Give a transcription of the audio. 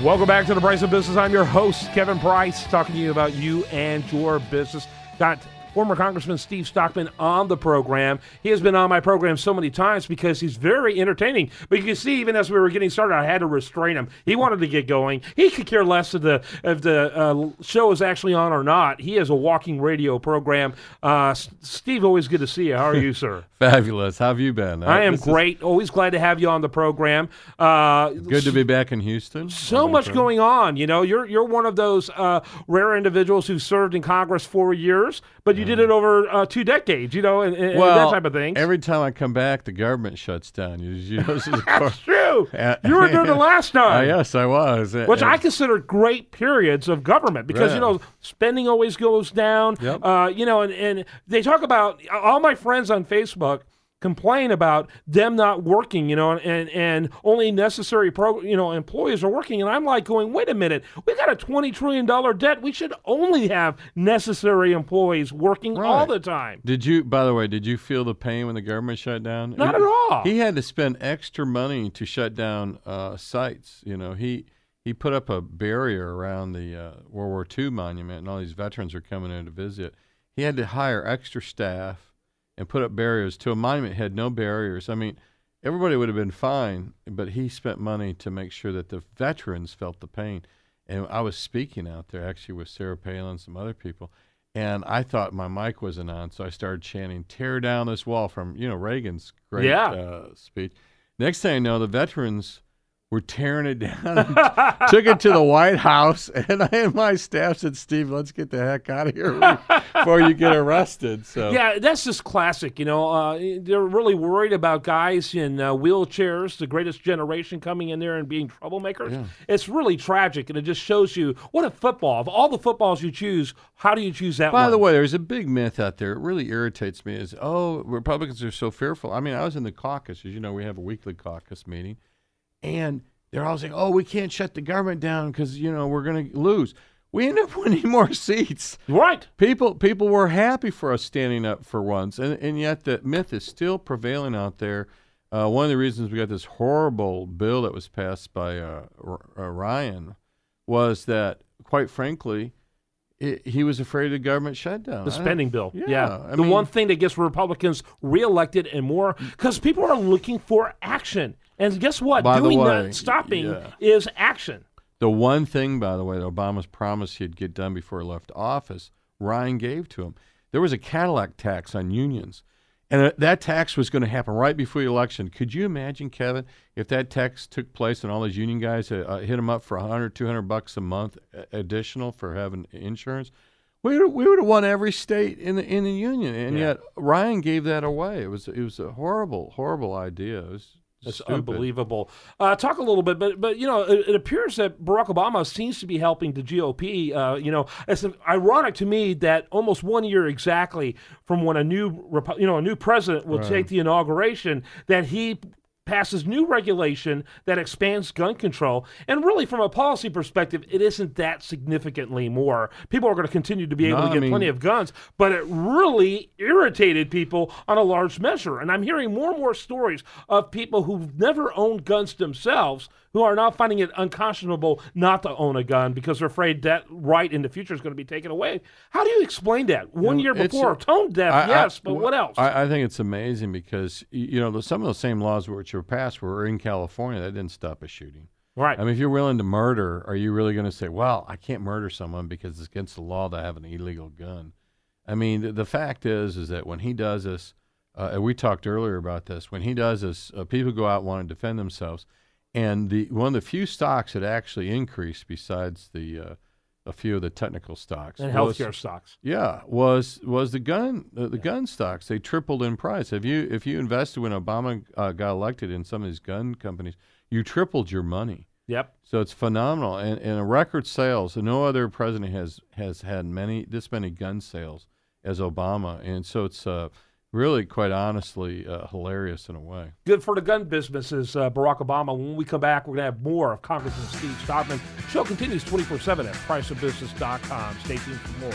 Welcome back to the Price of Business. I'm your host, Kevin Price, talking to you about you and your business. Got former Congressman Steve Stockman on the program. He has been on my program so many times because he's very entertaining. But you can see, even as we were getting started, I had to restrain him. He wanted to get going. He could care less if the show is actually on or not. He has a walking radio program. Steve, always good to see you. How are you, sir? Fabulous. How have you been? I am great. Always glad to have you on the program. Good to be back in Houston. So much going on. You know, you're one of those rare individuals who served in Congress 4 years, but you did it over 2 decades, and that type of thing. Every time I come back, the government shuts down. That's true. You were there the last time. Yes, I was. Which I consider great periods of government because, spending always goes down. Yep. And they talk about, all my friends on Facebook complain about them not working, and only necessary employees are working. And I'm like going, wait a minute, we got a $20 trillion debt. We should only have necessary employees working all the time. By the way, did you feel the pain when the government shut down? Not at all. He had to spend extra money to shut down sites. He put up a barrier around the World War II monument, and all these veterans are coming in to visit. He had to hire extra staff and put up barriers to a monument that had no barriers. I mean, everybody would have been fine, but he spent money to make sure that the veterans felt the pain. And I was speaking out there, actually, with Sarah Palin and some other people, and I thought my mic wasn't on, so I started chanting, "Tear down this wall," from, Reagan's great speech. Next thing I know, the veterans were tearing it down and took it to the White House, and my staff said, "Steve, let's get the heck out of here before you get arrested." So yeah, that's just classic. They're really worried about guys in wheelchairs, the greatest generation, coming in there and being troublemakers. Yeah. It's really tragic, and it just shows you what a football. Of all the footballs you choose, how do you choose that one? By the way, there's a big myth out there. It really irritates me. Is Republicans are so fearful. I mean, I was in the caucus. As you know, we have a weekly caucus meeting. And they're all saying, we can't shut the government down because, we're going to lose. We end up winning more seats. Right. People were happy for us standing up for once. And yet the myth is still prevailing out there. One of the reasons we got this horrible bill that was passed by Ryan was that, quite frankly, he was afraid of the government shutdown. The spending bill. Yeah. I mean, one thing that gets Republicans reelected and more, because people are looking for action. And guess what? Stopping is action. The one thing, by the way, that Obama's promised he'd get done before he left office, Ryan gave to him. There was a Cadillac tax on unions. And that tax was going to happen right before the election. Could you imagine, Kevin, if that tax took place and all those union guys hit them up for $100, $200 a month additional for having insurance? We would have won every state in the union, and yet Ryan gave that away. It was a horrible, horrible idea. It's unbelievable. Talk a little bit, but it appears that Barack Obama seems to be helping the GOP. It's ironic to me that almost 1 year exactly from when a new president will take the inauguration, that he passes new regulation that expands gun control. And really, from a policy perspective, it isn't that significantly more. People are going to continue to be able to get plenty of guns, but it really irritated people on a large measure. And I'm hearing more and more stories of people who've never owned guns themselves who are now finding it unconscionable not to own a gun because they're afraid that right in the future is going to be taken away. How do you explain that? 1 year before, tone deaf, but what else? I think it's amazing because, some of the same laws which were passed were in California. That didn't stop a shooting. Right. I mean, if you're willing to murder, are you really going to say, well, I can't murder someone because it's against the law to have an illegal gun? I mean, the fact is that when he does this, and we talked earlier about this, when he does this, people go out and want to defend themselves. And one of the few stocks that actually increased, besides a few of the technical stocks and healthcare stocks, was the gun stocks. They tripled in price. If you invested when Obama got elected in some of these gun companies, you tripled your money. Yep. So it's phenomenal, and a record sales. No other president has had this many gun sales as Obama, and so it's really, quite honestly, hilarious in a way. Good for the gun businesses, Barack Obama. When we come back, we're going to have more of Congressman Steve Stockman. Show continues 24/7 at priceofbusiness.com. Stay tuned for more.